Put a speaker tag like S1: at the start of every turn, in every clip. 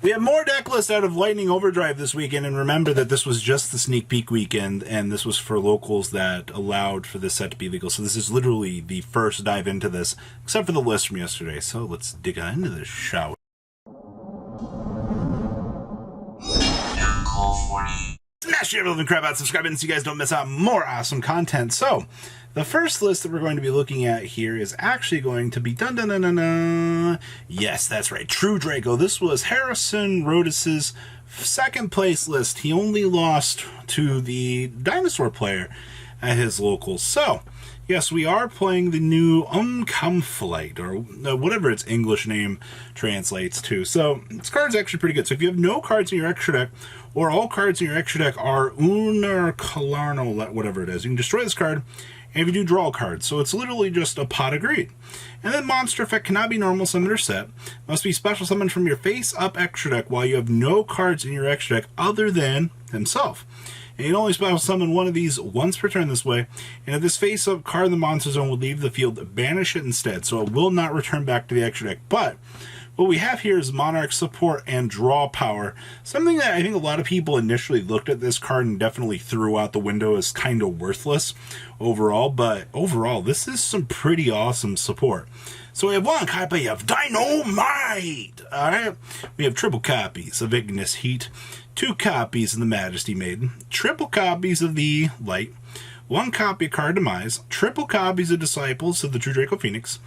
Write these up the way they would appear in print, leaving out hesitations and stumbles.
S1: We have more deck lists out of Lightning Overdrive this weekend, and remember that this was just the sneak peek weekend, and this was for locals that allowed for this set to be legal. So this is literally the first dive into this, except for the list from yesterday. So let's dig on into this, shall we? Smash your living crap out, subscribe, and so you guys don't miss out on more awesome content. So, the first list that we're going to be looking at here is actually going to be yes, that's right, True Draco. This was Harrison Rodis's second place list. He only lost to the dinosaur player at his locals. So, yes, we are playing the new Untitled, or whatever its English name translates to. So, this card's actually pretty good. So, if you have no cards in your extra deck, or all cards in your extra deck are Untitled, whatever it is, you can destroy this card, and if you do, draw a card. So it's literally just a pot of greed. And then monster effect cannot be normal summoned or set. Must be special summoned from your face-up extra deck while you have no cards in your extra deck other than himself. And you can only special summon one of these once per turn this way. And if this face-up card in the monster zone will leave the field, banish it instead. So it will not return back to the extra deck. But what we have here is Monarch support and draw power. Something that I think a lot of people initially looked at this card and definitely threw out the window as kind of worthless overall. But overall, this is some pretty awesome support. So we have one copy of Dynamite. Alright. We have triple copies of Ignis Heat, 2 copies of the Majesty Maiden, triple copies of the Light, 1 copy of Card Demise, triple copies of Disciples of the True Draco Phoenix,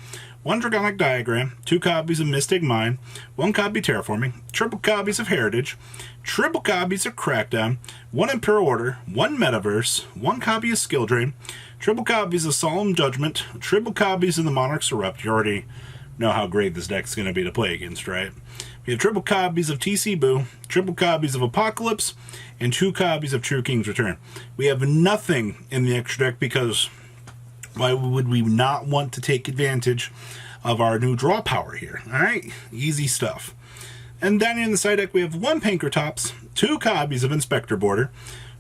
S1: 1 Dragonic Diagram, 2 copies of Mystic Mine, 1 copy of Terraforming, triple copies of Heritage, triple copies of Crackdown, 1 Imperial Order, 1 Metaverse, 1 copy of Skill Drain, triple copies of Solemn Judgment, triple copies of the Monarch's Erupt. You already know how great this deck's going to be to play against, right? We have triple copies of TC Boo, triple copies of Apocalypse, and 2 copies of True King's Return. We have nothing in the extra deck because why would we not want to take advantage of our new draw power here? Alright, easy stuff. And down here in the side deck we have 1 Pankratops, 2 copies of Inspector Border,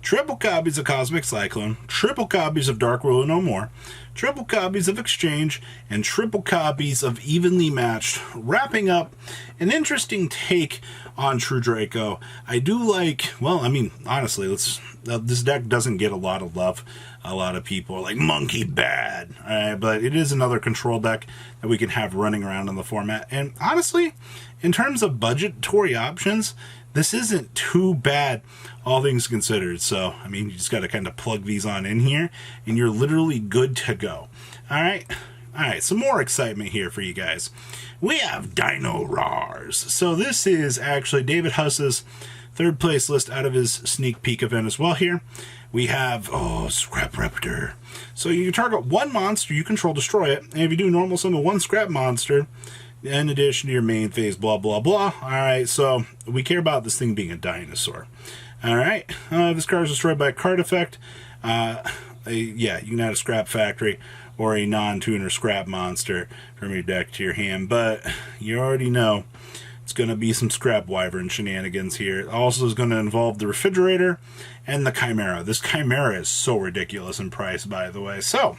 S1: triple copies of Cosmic Cyclone, triple copies of Dark Ruler No More, triple copies of Exchange, and triple copies of Evenly Matched, wrapping up an interesting take on True Draco. I do like, well, I mean, honestly, this deck doesn't get a lot of love. A lot of people are like, monkey bad, but it is another control deck that we can have running around in the format. And honestly, in terms of budgetary options, this isn't too bad, all things considered. So, I mean, you just got to kind of plug these on in here, and you're literally good to go. All right, some more excitement here for you guys. We have Dino Roars. So this is actually David Huss's third place list out of his sneak peek event as well here. We have, Scrap Raptor. So you target 1 monster you control, destroy it, and if you do, normal summon 1 scrap monster in addition to your main phase, blah, blah, blah. Alright, so we care about this thing being a dinosaur. Alright, this card is destroyed by a card effect. Yeah, you can add a scrap factory or a non-tuner scrap monster from your deck to your hand, but you already know it's going to be some scrap wyvern shenanigans here. It also is going to involve the refrigerator and the Chimera. This Chimera is so ridiculous in price, by the way. So,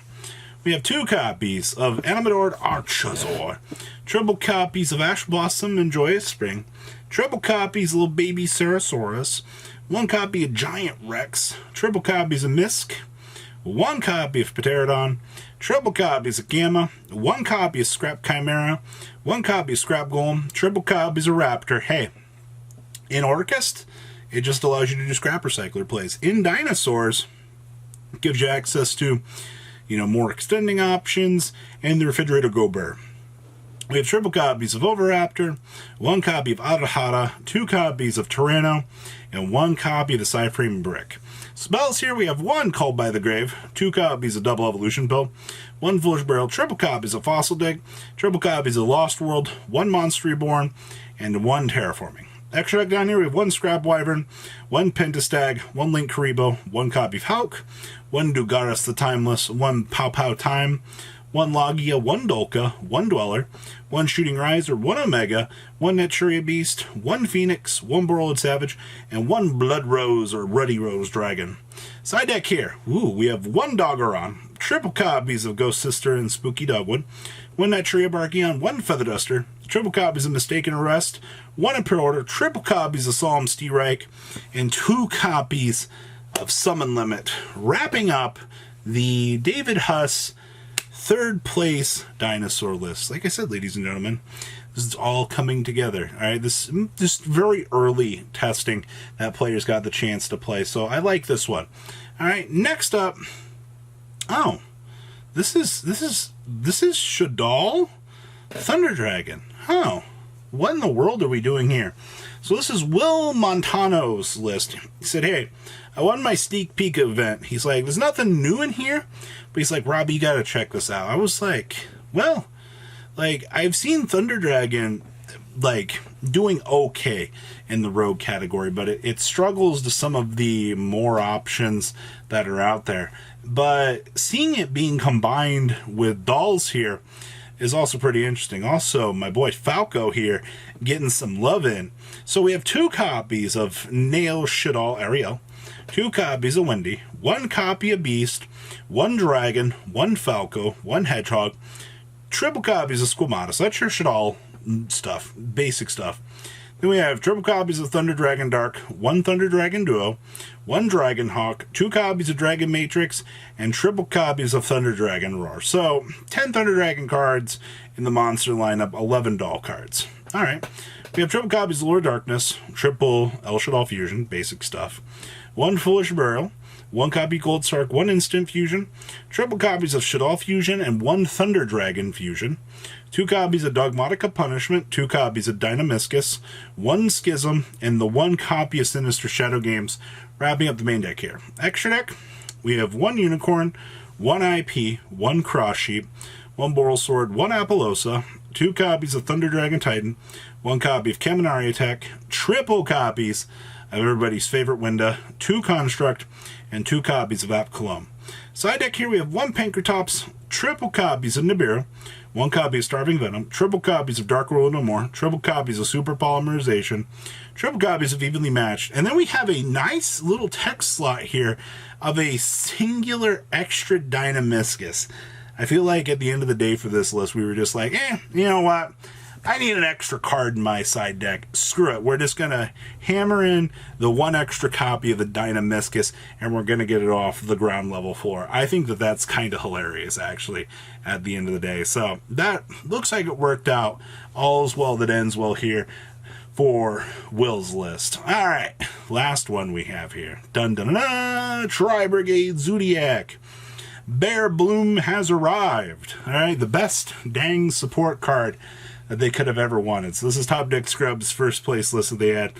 S1: we have 2 copies of Animador Archosaur, triple copies of Ash Blossom and Joyous Spring, triple copies of Little Baby Ceratosaurus, 1 copy of Giant Rex, triple copies of Misk, 1 copy of Pterodon, triple copies of Gamma, 1 copy of Scrap Chimera, 1 copy of Scrap Golem, triple copies of Raptor. Hey, in Orchest, it just allows you to do scrap recycler plays. In Dinosaurs, it gives you access to, more extending options, and the refrigerator go burr. We have triple copies of Oviraptor, 1 copy of Adahara, 2 copies of Tyranno, and 1 copy of the Cyframe Brick. Spells here, we have 1 Called by the Grave, 2 copies of Double Evolution Pill, 1 Foolish Burial, triple copies of Fossil Dig, triple copies of Lost World, 1 Monster Reborn, and 1 Terraforming. Extra deck down here, we have 1 Scrap Wyvern, 1 Pentastag, 1 Link Karibo, 1 copy of Hulk, 1 Dugaris the Timeless, 1 Pow Pow Time, 1 Logia, 1 Dolka, 1 Dweller, 1 Shooting Riser, 1 Omega, 1 Naturia Beast, 1 Phoenix, 1 Borrowed Savage, and 1 Blood Rose or Ruddy Rose Dragon. Side deck here, we have 1 Doggeron, triple copies of Ghost Sister and Spooky Dogwood, 1 Nitria Barkion, 1 Feather Duster, triple copies of Mistaken Arrest, 1 Imperial Order, triple copies of Solemn Steerike, and 2 copies of Summon Limit, wrapping up the David Huss third place dinosaur list. Like I said, ladies and gentlemen, this is all coming together. All right, this very early testing that players got the chance to play, so I like this one. All right, next up, oh, this is Shadal Thunder Dragon. Oh, what in the world are we doing here? So this is Will Montano's list. He said, hey, I won my sneak peek event. He's like, there's nothing new in here, but he's like, Robbie, you gotta check this out. I was like, well, like, I've seen Thunder Dragon, like, doing okay in the rogue category, but it struggles to some of the more options that are out there. But seeing it being combined with dolls here is also pretty interesting. Also, my boy Falco here getting some love in. So we have 2 copies of Nail Shadal Ariel, 2 copies of Wendy, 1 copy of Beast, 1 Dragon, 1 Falco, 1 Hedgehog, triple copies of Squamata. So that's your Shadal stuff, basic stuff. Then we have triple copies of Thunder Dragon Dark, 1 Thunder Dragon Duo, 1 Dragon Hawk, 2 copies of Dragon Matrix, and triple copies of Thunder Dragon Roar. So 10 Thunder Dragon cards in the monster lineup, 11 doll cards. Alright, we have triple copies of Lord Darkness, triple El Shadal Fusion, basic stuff, 1 Foolish Burial, 1 copy Gold Sark, 1 Instant Fusion, triple copies of Shadal Fusion, and 1 Thunder Dragon Fusion, 2 copies of Dogmatica Punishment, 2 copies of Dynamiscus, 1 Schism, and the 1 copy of Sinister Shadow Games, wrapping up the main deck here. Extra deck, we have 1 Unicorn, 1 IP, 1 Cross Sheep, 1 Boral Sword, 1 Apollosa, 2 copies of Thunder Dragon Titan, 1 copy of Kaminari Attack, triple copies of everybody's favorite Winda, 2 Construct, and 2 copies of App Column. Side deck here we have 1 Pankratops, triple copies of Nibiru, 1 copy of Starving Venom, triple copies of Dark World No More, triple copies of Super Polymerization, triple copies of Evenly Matched, and then we have a nice little text slot here of a singular extra Dynamiscus. I feel like at the end of the day for this list, we were just like, you know what? I need an extra card in my side deck. Screw it. We're just going to hammer in the 1 extra copy of the Dynamiscus, and we're going to get it off the ground level floor. I think that that's kind of hilarious, actually, at the end of the day. So that looks like it worked out. All's well that ends well here for Will's list. All right, last one we have here. Dun dun dun, dun. Tri-Brigade Zodiac. Bear Bloom has arrived. All right, the best dang support card that they could have ever wanted. So this is Top Deck Scrub's first place list that they had.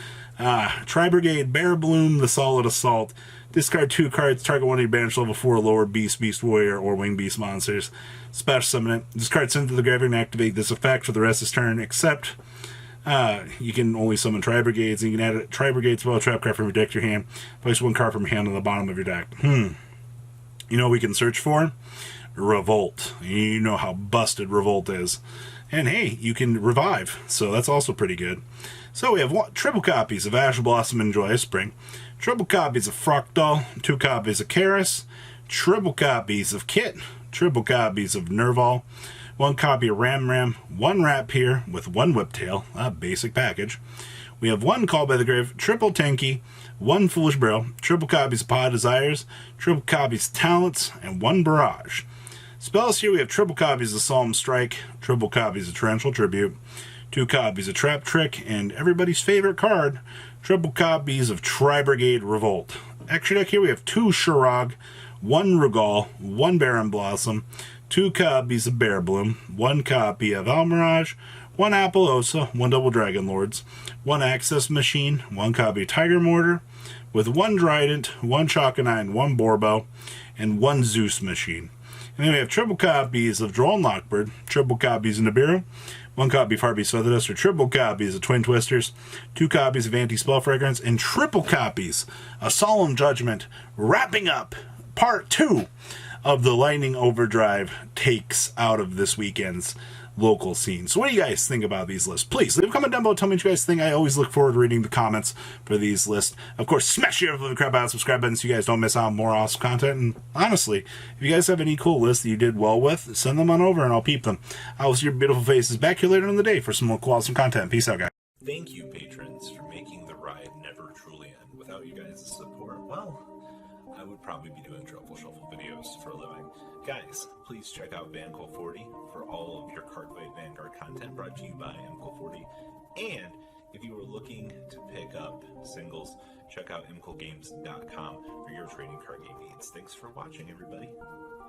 S1: Tri-Brigade, Bear Bloom, the Solid Assault. Discard 2 cards, target 1 of your bench, level 4 lower Beast, Beast Warrior, or Winged Beast monsters. Special summon it. Discard send to the graveyard and activate this effect for the rest of this turn, except you can only summon Tri-Brigades, and you can add a Tri-Brigade spell trap card from your deck to your hand. Place 1 card from your hand on the bottom of your deck. You know what we can search for? Revolt. You know how busted Revolt is. And hey, you can revive, so that's also pretty good. So we have triple copies of Ash Blossom and Joyous Spring, triple copies of Fractal, 2 copies of Karis, triple copies of Kit, triple copies of Nerval, 1 copy of Ram, 1 Rapier with 1 Whiptail, a basic package. We have 1 Call by the Grave, triple Tenki, 1 Foolish Barrel, triple copies of Pod Desires, triple copies of Talents, and 1 Barrage. Spells here we have triple copies of Solemn Strike, triple copies of Torrential Tribute, 2 copies of Trap Trick, and everybody's favorite card, triple copies of Tri-Brigade Revolt. Extra deck here we have 2 Shurag, 1 Regal, 1 Baron Blossom, 2 copies of Bear Bloom, 1 copy of Almirage, 1 Apollosa, 1 Double Dragon Lords, 1 Access Machine, 1 copy of Tiger Mortar, with 1 Trident, 1 Chakanine, 1 Borbo, and 1 Zeus Machine. And then we have triple copies of Droll and Lockbird, triple copies of Nibiru, 1 copy of Harvey's Feather Duster, triple copies of Twin Twisters, 2 copies of Anti-Spell Fragrance, and triple copies of Solemn Judgment, wrapping up part 2 of the Lightning Overdrive takes out of this weekend's local scene. So what do you guys think about these lists? Please leave a comment down below. Tell me what you guys think. I always look forward to reading the comments for these lists. Of course, smash the crap out of the subscribe button so you guys don't miss out on more awesome content. And honestly, if you guys have any cool lists that you did well with, send them on over and I'll peep them. I will see your beautiful faces back here later in the day for some more cool awesome content. Peace out, guys.
S2: Thank you, patrons, for making the ride never truly end. Without you guys' support, well, I would probably be doing Truffle Shuffle videos for a living. Guys, please check out VanCole40 for all of your Cardfight Vanguard content brought to you by MCole40. And if you are looking to pick up singles, check out mcolegames.com for your trading card game needs. Thanks for watching, everybody.